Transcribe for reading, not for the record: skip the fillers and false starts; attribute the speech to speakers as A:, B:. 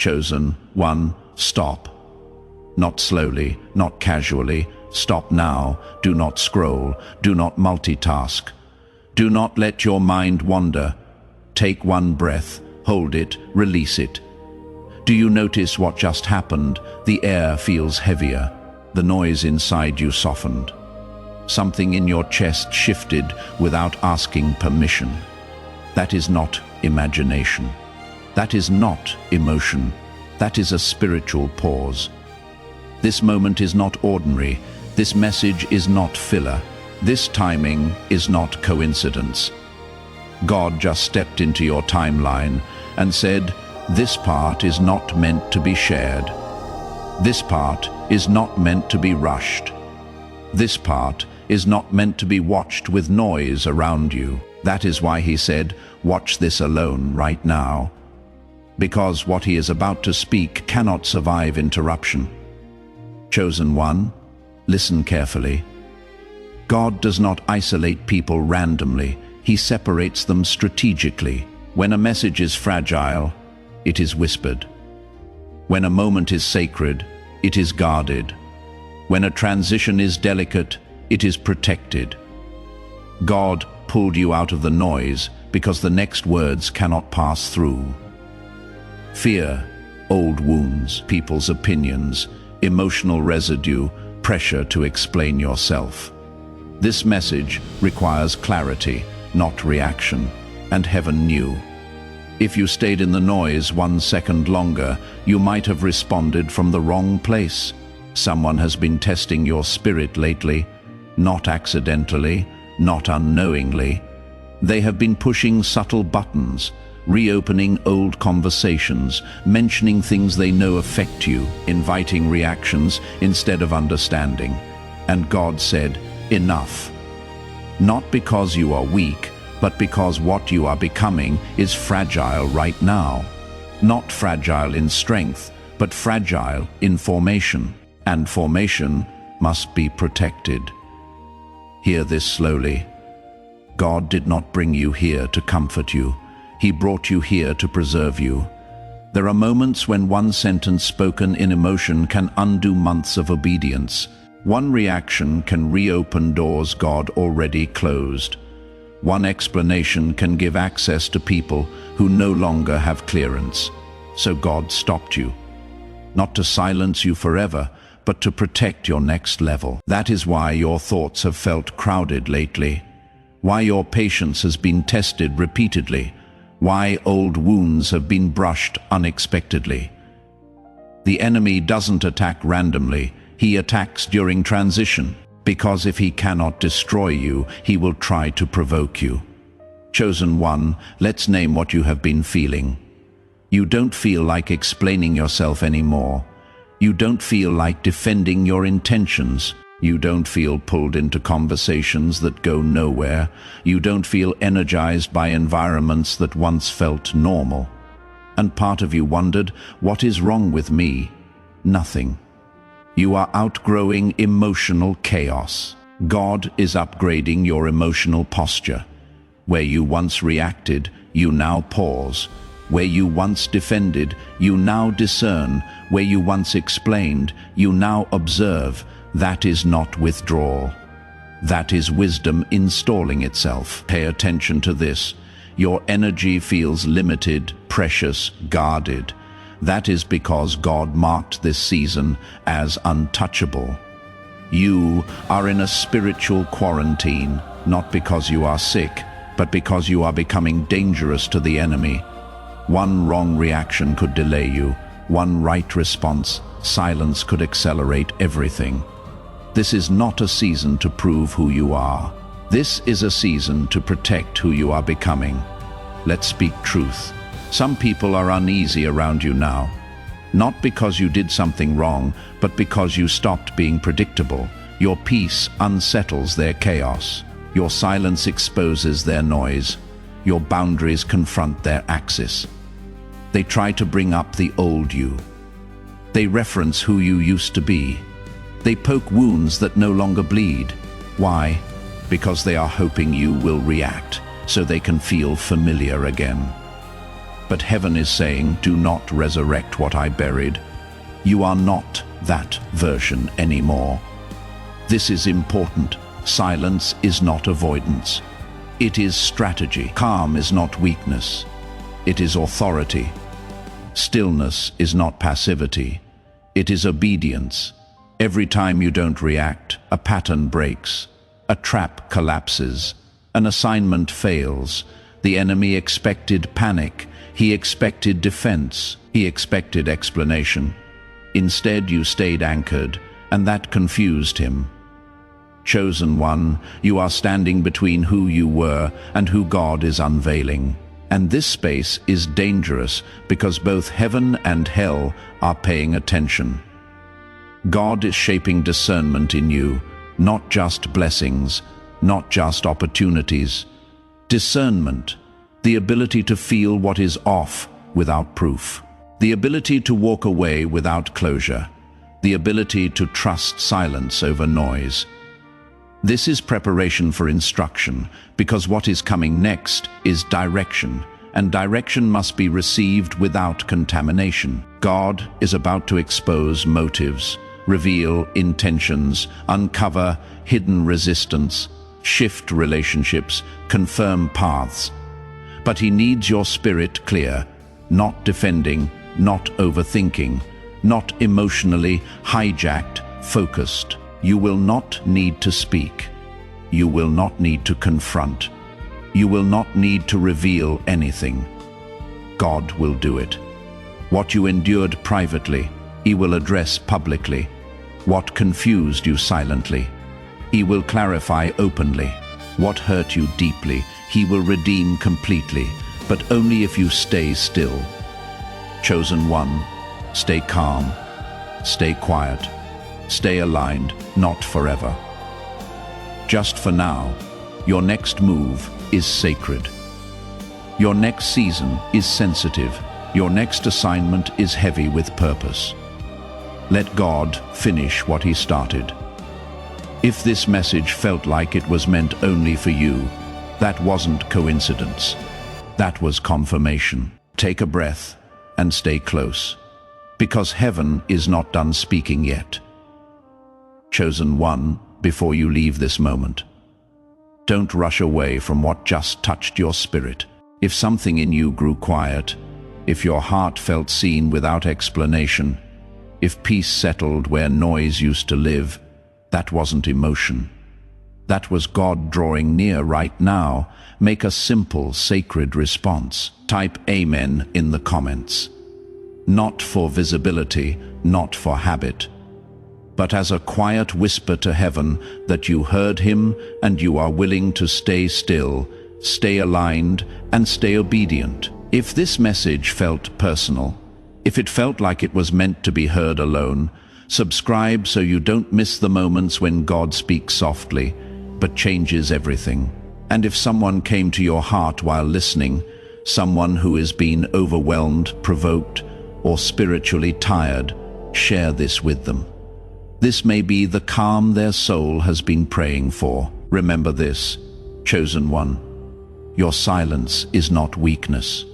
A: Chosen one, stop. Not slowly, not casually. Stop now. Do not scroll. Do not multitask. Do not let your mind wander. Take one breath, hold it, release it. Do you notice what just happened? The air feels heavier. The noise inside you softened. Something in your chest shifted without asking permission. That is not imagination. That is not emotion. That is a spiritual pause. This moment is not ordinary. This message is not filler. This timing is not coincidence. God just stepped into your timeline and said, "This part is not meant to be shared. This part is not meant to be rushed. This part is not meant to be watched with noise around you." That is why he said, "Watch this alone right now." Because what he is about to speak cannot survive interruption. Chosen one, listen carefully. God does not isolate people randomly. He separates them strategically. When a message is fragile, it is whispered. When a moment is sacred, it is guarded. When a transition is delicate, it is protected. God pulled you out of the noise because the next words cannot pass through. Fear, old wounds, people's opinions, emotional residue, pressure to explain yourself. This message requires clarity, not reaction, and heaven knew. If you stayed in the noise 1 second longer, you might have responded from the wrong place. Someone has been testing your spirit lately, not accidentally, not unknowingly. They have been pushing subtle buttons, reopening old conversations, mentioning things they know affect you, inviting reactions instead of understanding. And God said, "Enough." Not because you are weak, but because what you are becoming is fragile right now. Not fragile in strength, but fragile in formation. And formation must be protected. Hear this slowly. God did not bring you here to comfort you. He brought you here to preserve you. There are moments when one sentence spoken in emotion can undo months of obedience. One reaction can reopen doors God already closed. One explanation can give access to people who no longer have clearance. So God stopped you. Not to silence you forever, but to protect your next level. That is why your thoughts have felt crowded lately. Why your patience has been tested repeatedly. Why old wounds have been brushed unexpectedly. The enemy doesn't attack randomly. He attacks during transition. Because if he cannot destroy you, he will try to provoke you. Chosen one, let's name what you have been feeling. You don't feel like explaining yourself anymore. You don't feel like defending your intentions. You don't feel pulled into conversations that go nowhere. You don't feel energized by environments that once felt normal. And part of you wondered, what is wrong with me? Nothing. You are outgrowing emotional chaos. God is upgrading your emotional posture. Where you once reacted, you now pause. Where you once defended, you now discern. Where you once explained, you now observe. That is not withdrawal. That is wisdom installing itself. Pay attention to this. Your energy feels limited, precious, guarded. That is because God marked this season as untouchable. You are in a spiritual quarantine, not because you are sick, but because you are becoming dangerous to the enemy. One wrong reaction could delay you. One right response, silence could accelerate everything. This is not a season to prove who you are. This is a season to protect who you are becoming. Let's speak truth. Some people are uneasy around you now. Not because you did something wrong, but because you stopped being predictable. Your peace unsettles their chaos. Your silence exposes their noise. Your boundaries confront their axis. They try to bring up the old you. They reference who you used to be. They poke wounds that no longer bleed. Why? Because they are hoping you will react, so they can feel familiar again. But heaven is saying, do not resurrect what I buried. You are not that version anymore. This is important. Silence is not avoidance. It is strategy. Calm is not weakness. It is authority. Stillness is not passivity. It is obedience. Every time you don't react, a pattern breaks. A trap collapses. An assignment fails. The enemy expected panic. He expected defense. He expected explanation. Instead, you stayed anchored, and that confused him. Chosen one, you are standing between who you were and who God is unveiling. And this space is dangerous because both heaven and hell are paying attention. God is shaping discernment in you, not just blessings, not just opportunities. Discernment, the ability to feel what is off without proof. The ability to walk away without closure. The ability to trust silence over noise. This is preparation for instruction, because what is coming next is direction, and direction must be received without contamination. God is about to expose motives, reveal intentions, uncover hidden resistance, shift relationships, confirm paths. But he needs your spirit clear, not defending, not overthinking, not emotionally hijacked, focused. You will not need to speak. You will not need to confront. You will not need to reveal anything. God will do it. What you endured privately, he will address publicly. What confused you silently, he will clarify openly. What hurt you deeply, he will redeem completely, but only if you stay still. Chosen one, stay calm, stay quiet, stay aligned, not forever. Just for now, your next move is sacred. Your next season is sensitive. Your next assignment is heavy with purpose. Let God finish what he started. If this message felt like it was meant only for you, that wasn't coincidence. That was confirmation. Take a breath and stay close, because heaven is not done speaking yet. Chosen one, before you leave this moment, don't rush away from what just touched your spirit. If something in you grew quiet, if your heart felt seen without explanation, if peace settled where noise used to live, that wasn't emotion. That was God drawing near right now. Make a simple, sacred response. Type Amen in the comments. Not for visibility, not for habit, but as a quiet whisper to heaven that you heard him and you are willing to stay still, stay aligned, and stay obedient. If this message felt personal, if it felt like it was meant to be heard alone, subscribe so you don't miss the moments when God speaks softly, but changes everything. And if someone came to your heart while listening, someone who has been overwhelmed, provoked, or spiritually tired, share this with them. This may be the calm their soul has been praying for. Remember this, chosen one, your silence is not weakness.